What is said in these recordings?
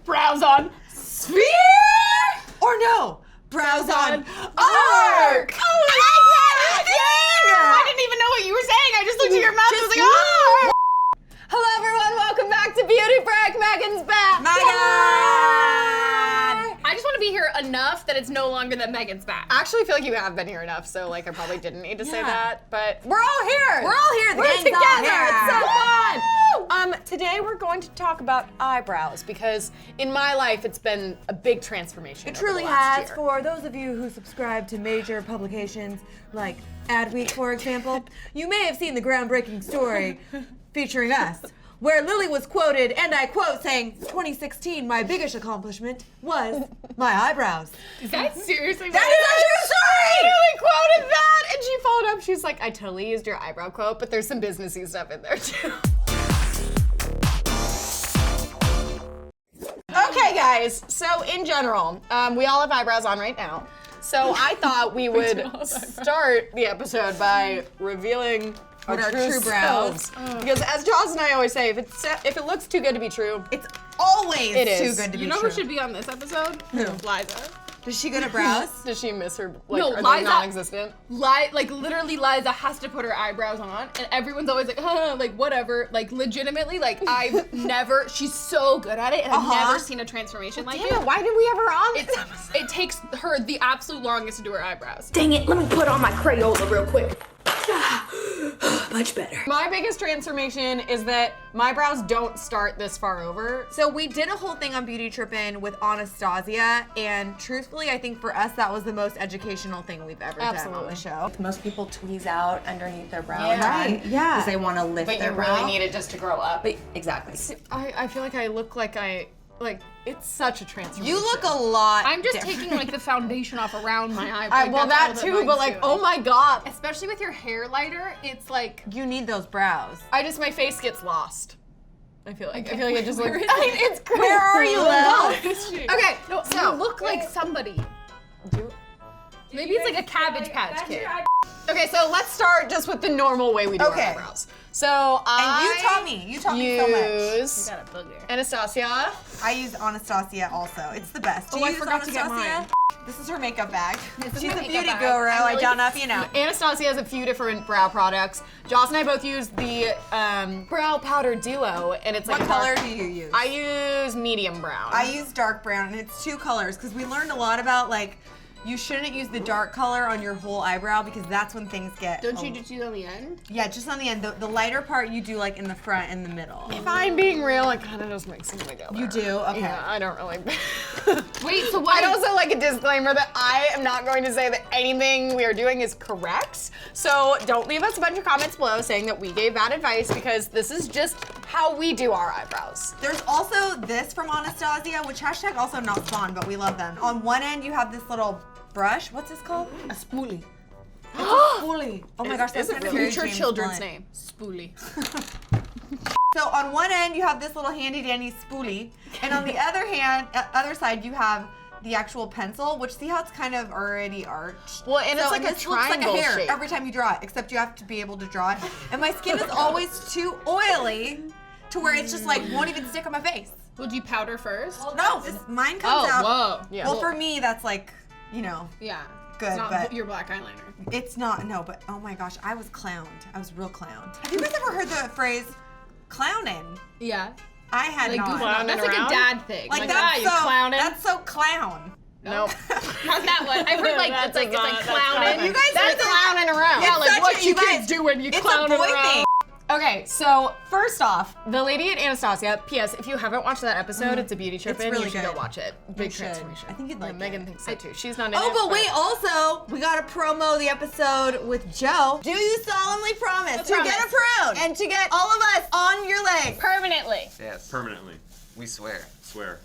Brows on sphere! Or no, brows on arc! Oh, I like that! I didn't even know what you were saying. I just looked at your mouth and was like, oh! Hello everyone, welcome back to Beauty Break. Megan's back. Megan! I just want to be here enough that it's no longer that Megan's back. I actually feel like you have been here enough, so like I probably didn't need to say that, but We're all here. we're all here. The We're gang's together. all here. It's so Yeah. fun. Today we're going to talk about eyebrows because in my life it's been a big transformation. It over truly the last has. year. For those of you who subscribe to major publications like Adweek, for example, you may have seen the groundbreaking story featuring us, where Lily was quoted, and I quote, saying, 2016, my biggest accomplishment was my eyebrows. Is that seriously That is a true story! Lily quoted that, and she followed up. She's like, I totally used your eyebrow quote, but there's some businessy stuff in there too. Okay, guys. So in general, we all have eyebrows on right now. So I thought we would start the episode by revealing our true brows. Because as Joss and I always say, if it looks too good to be true, It's always It too is. good to be You know true. who should be on this episode? Who? Liza. Does she go to brows? does she miss her? Like, No, are they Liza- non-existent? Literally, Liza has to put her eyebrows on, and everyone's always like, like, whatever. Like, legitimately, like, she's so good at it, and I've never seen a transformation like Damn it. it, why did we ever on this episode? It takes her the absolute longest to do her eyebrows. Dang it, let me put on my Crayola real quick. Much better. My biggest transformation is that my brows don't start this far over. So we did a whole thing on Beauty Trippin' with Anastasia, and truthfully, I think for us that was the most educational thing we've ever done on Absolutely. the show. Most people tweeze out underneath their brow Yeah. line Right, yeah. because they want to lift But their you brow. really need it just to grow up. But exactly. I feel like I look like it's such a transformation. You look a lot I'm just different. taking like the foundation off around my eye. well, that too, but like, oh my god. Especially with your hair lighter, it's like You need those brows. My face gets lost. I feel like it just looks. Where is I mean, it's crazy. Where are you, Lil? Okay, no, so you look like somebody. Maybe it's like a Cabbage Patch Kid. Okay, so let's start just with the normal way we do our Okay. eyebrows. So And you taught me. You taught me so much. use Got a booger. Anastasia. I use Anastasia also. It's the best. Do Oh, you I use forgot to get Anastasia? mine. This is her makeup bag. is She's my a makeup beauty bag. guru. I'm I really don't know if you know. Anastasia has a few different brow products. Joss and I both use the brow powder duo, and it's like What color do you use? I use medium brown. I use dark brown, and it's two colors because we learned a lot about like you shouldn't use the dark color on your whole eyebrow because that's when things get. Don't you just use it on the end? Yeah, just on the end. The lighter part you do like in the front and the middle. If I'm being real, it kind of just makes them together. You do? Okay. Yeah, I don't really. Wait, so why? I'd also like a disclaimer that I am not going to say that anything we are doing is correct. So don't leave us a bunch of comments below saying that we gave bad advice because this is just how we do our eyebrows. There's also this from Anastasia, which hashtag also not spawn, but we love them. On one end you have this little brush. What's this called? A spoolie. It's a spoolie. Oh my gosh, that's it kind of really? very Future James children's Blunt. name. Spoolie. So on one end you have this little handy dandy spoolie, and on the other side you have the actual pencil, which see how it's kind of already arched. Well, and it's like a this looks like a triangle hair shape. every time you draw it, except you have to be able to draw it. And my skin is always too oily to where it's just like won't even stick on my face. Would you powder first? No, mine comes out. whoa. Yeah. Well, for me that's like, you know, Yeah. Good, It's not but- your black eyeliner. it's not, no, but oh my gosh, I was clowned. I was real clowned. Have you guys ever heard the phrase clowning? Yeah. I had Like not. goofing Clowning off. That's like around? a dad thing. Like that's you so- clowning. That's so clown. Nope. Not that one. I've heard like That's it's like not- clowning. You guys That's are- clowning around. It's Yeah, like such what a- you you kids guys- doing? You It's a clowning boy around. thing. Okay, so first off, the lady at Anastasia, P.S. If you haven't watched that episode, it's a beauty trip in. really You should go good. watch it. Big should. transformation. I think you'd Yeah, like Megan it. thinks so too. She's not in it. Oh, but wait, also, we got to promo the episode with Joe. Do you solemnly promise to get a prune and to get all of us on your legs? Permanently. Yes. Permanently. We swear. Swear.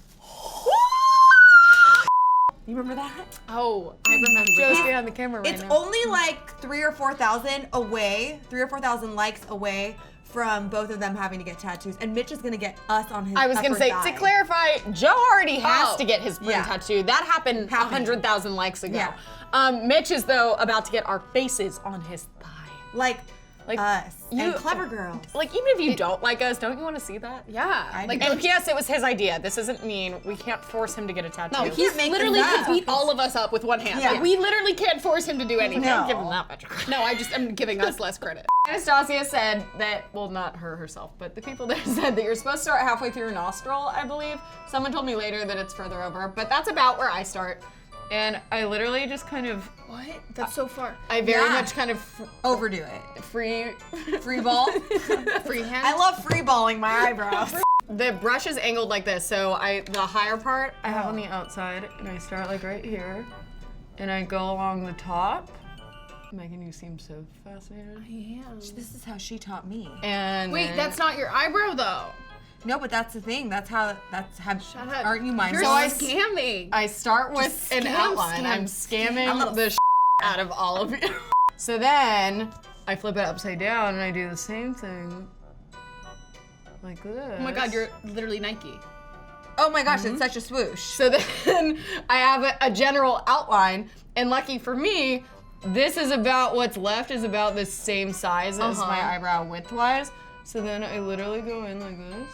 You remember that? Oh, I remember. Joe's that. behind the camera right It's now. only like 3,000 or 4,000 away, 3,000 or 4,000 likes away from both of them having to get tattoos. And Mitch is gonna get us on his I was gonna upper say, thigh. to clarify, Joe already has Oh. to get his prune Yeah. tattoo. That happened Happening. 100,000 likes ago. Yeah. Mitch is, though, about to get our faces on his thigh. Like, Like Us. you, And clever girls. Like even if you don't like us, don't you want to see that? Yeah. Like, And P.S. It was his idea. This isn't mean. We can't force him to get a tattoo. no, he's make literally them could up. beat all of us up with one hand. Yeah. Like, we literally can't force him to do anything. No. Give him that much credit. No, I'm giving us less credit. Anastasia said that, well, not her herself, but the people there said that you're supposed to start halfway through your nostril, I believe. Someone told me later that it's further over, but that's about where I start. And I literally just kind of, What? That's so far. I very Yeah. much kind of Overdo it. free Free-ball. Freehand. I love free-balling my eyebrows. The brush is angled like this, so the higher part I have on the outside, and I start like right here, and I go along the top. Megan, you seem so fascinated. This is how she taught me. And Wait, then- that's not your eyebrow though. No, but that's the thing. That's how. Shut up. Aren't you mindful? You're So I scamming. I start with an outline. I'm scamming the out of all of you. So then I flip it upside down and I do the same thing like this. Oh my god, you're literally Nike. Oh my gosh, it's such a swoosh. So then I have a general outline, and lucky for me, this is about what's left is about the same size as my eyebrow width-wise. So then I literally go in like this.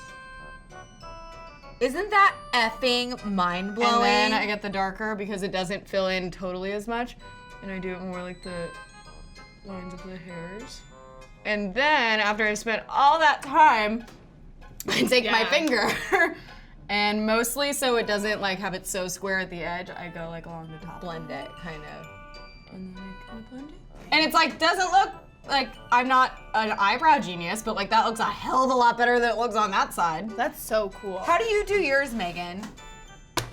Isn't that effing mind-blowing? And then I get the darker because it doesn't fill in totally as much. And I do it more like the lines of the hairs. And then after I spent all that time, I take my Yeah. finger and mostly so it doesn't like have it so square at the edge, I go like along the top. blend it, kind of. And then I kind of blend it. And it's like, doesn't look like I'm not an eyebrow genius, but like that looks a hell of a lot better than it looks on that side. That's so cool. How do you do yours, Megan?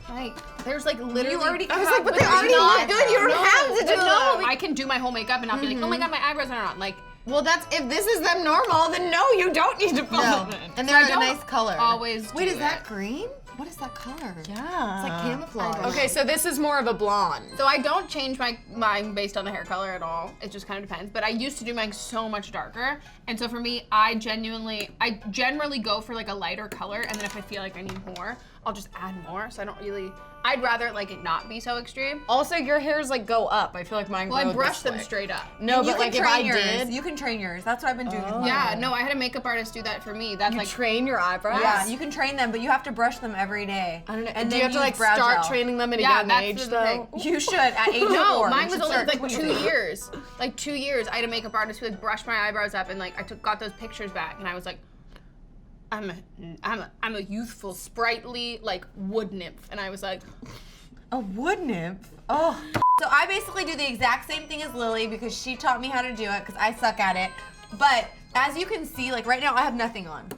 Like, there's like literally. You already I was cut like, but with they your already knot. look good. You don't No, have to do but no, it. I can do my whole makeup and not be like, oh my god, my eyebrows are not like. Well, that's, if this is them normal, then no, you don't need to fill No. it in. And they're I a don't nice color. Always. Wait, do is that it. green? What is that color? Yeah. It's like camouflage. Okay, so this is more of a blonde. So I don't change mine based on the hair color at all. It just kind of depends. But I used to do mine so much darker, and so for me, I generally go for like a lighter color, and then if I feel like I need more, I'll just add more. So I don't really. I'd rather like it not be so extreme. Also, your hairs like go up. I feel like mine Well, grow I brush this them way. straight up. No, You but can like if train I yours. did, You can train yours. That's what I've been doing with mine. Yeah, no, I had a makeup artist do that for me. That's like train your eyebrows. Yeah, you can train them, but you have to brush them every day. I don't know. And do then you have to use like brow start gel. training them at a Yeah, young that's age the though? thing. You should at age 4. No, mine You was should only start like 22. 2 years. Like 2 years. I had a makeup artist who like brushed my eyebrows up and like I got those pictures back and I was like, I'm a youthful, sprightly like wood nymph, and I was like, A wood nymph? Oh. So I basically do the exact same thing as Lily because she taught me how to do it because I suck at it. But as you can see, like right now I have nothing on.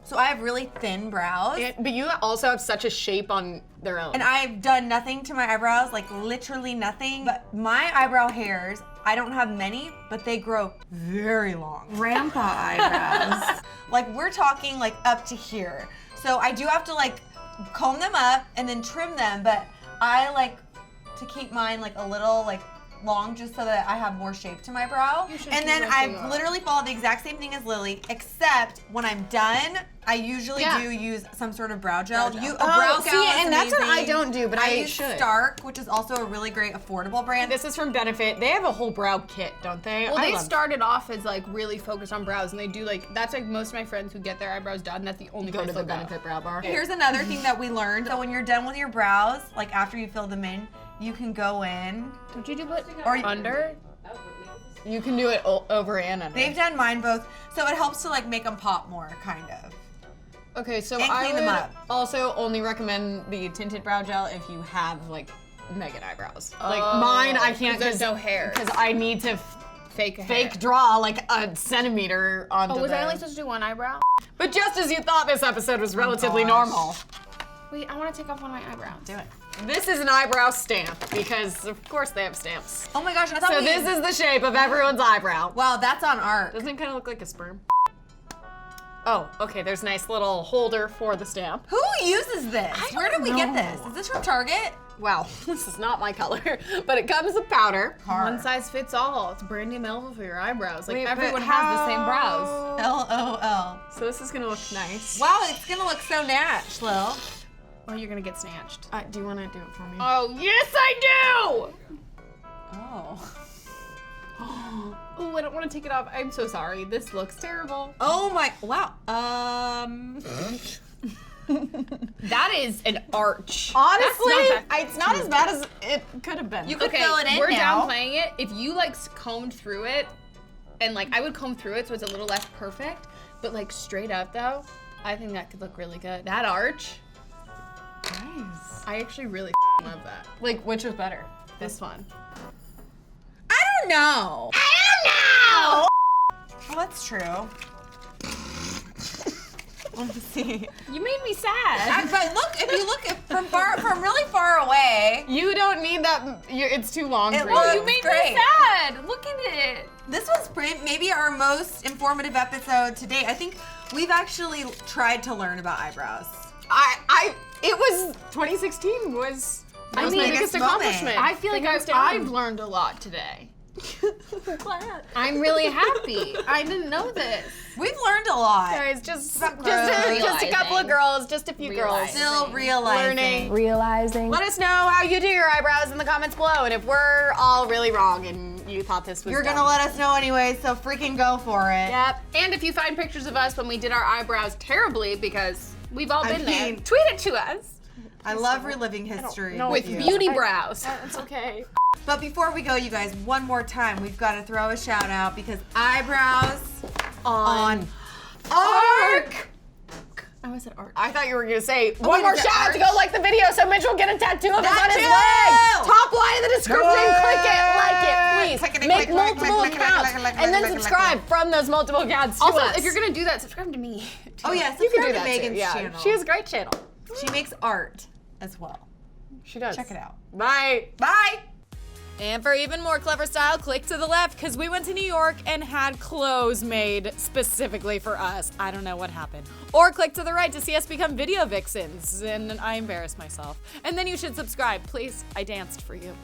So I have really thin brows. But you also have such a shape on their own. And I've done nothing to my eyebrows, like literally nothing. But my eyebrow hairs, I don't have many, but they grow very long. Grandpa eyebrows. Like we're talking like up to here. So I do have to like comb them up and then trim them, but I like to keep mine like a little like long just so that I have more shape to my brow. And then I literally follow the exact same thing as Lily, except when I'm done, I usually do use some sort of brow gel. A brow gel is and that's what I amazing. don't do, but I use should. Stark, which is also a really great affordable brand. This is from Benefit. They have a whole brow kit, don't they? well, I they love- started off as like really focused on brows, and they do like that's like most of my friends who get their eyebrows done. That's the only go place to the they'll Benefit brow bar. Here's another thing that we learned. So when you're done with your brows, like after you fill them in, you can go in. Don't you do it Or under? You can do it over and under. They've done mine both, so it helps to like make them pop more, kind of. Okay, so And I clean would them up. also only recommend the tinted brow gel if you have like Meghan eyebrows. Like mine, I can't there's no hair. because I need to Fake draw like a centimeter onto Oh, was the. I only supposed to do one eyebrow? But just as you thought, this episode was relatively normal. Wait, I want to take off one of my eyebrows. Do it. This is an eyebrow stamp because of course they have stamps. Oh my gosh, I thought So this is the shape of everyone's eyebrow. Wow, that's on art. Doesn't it kind of look like a sperm? Oh, okay, there's a nice little holder for the stamp. Who uses this? Where did we get this? Is this from Target? Wow, this is not my color, but it comes with powder. One size fits all. It's Brandy Melville for your eyebrows. Like Wait, but everyone has the same brows. LOL. So this is gonna look nice. Wow, it's gonna look so natch, Lil. Or you're gonna get snatched. Do you want to do it for me? Oh yes, I do. Oh. Oh, I don't want to take it off. I'm so sorry. This looks terrible. Oh my, wow. That is an arch. Honestly, That's not it's not as bad as it could have been. You could Okay, fill it in we're now. downplaying it. If you like combed through it, and like I would comb through it so it's a little less perfect, but like straight up though, I think that could look really good. That arch, Nice. I actually really love that. Like, which was better? This one. I don't know. Oh, Oh, that's true. Let me see. You made me sad. But look, if you look from really far away, you don't need that. It's too long It for looks you. You made great. me sad. Look at it. this was maybe our most informative episode to date. I think we've actually tried to learn about eyebrows. It was 2016 was I my mean, biggest moment. accomplishment. I feel like Hands I've down. learned a lot today. I'm really happy. I didn't know this. We've learned a lot. Guys, just about a realizing. couple of girls, just a few girls. Still realizing. Learning. Realizing. Let us know how you do your eyebrows in the comments below, and if we're all really wrong and you thought this was You're dumb. gonna let us know anyway, so freaking go for it. Yep. And if you find pictures of us when we did our eyebrows terribly, because we've all been there, mean- tweet it to us I love reliving history know with you. beauty brows. It's okay. But before we go, you guys, one more time, we've got to throw a shout out because eyebrows on arc. I almost said art. I thought you were gonna say one wait, more is it shout out to go like the video so Mitch will get a tattoo of us That on his too! leg. Top line in the description. Click it, like it, please. Clickety, Make click, multiple click, click, accounts click, click, and then click, click, subscribe from those multiple accounts to Also, us. if you're gonna do that, subscribe to me. Oh yeah, you can subscribe do to that Megan's too. Yeah, channel. she has a great channel. She makes art as well. She does. Check it out. Bye. Bye. And for even more clever style, click to the left because we went to New York and had clothes made specifically for us. I don't know what happened. Or click to the right to see us become video vixens. And I embarrass myself. And then you should subscribe. Please, I danced for you.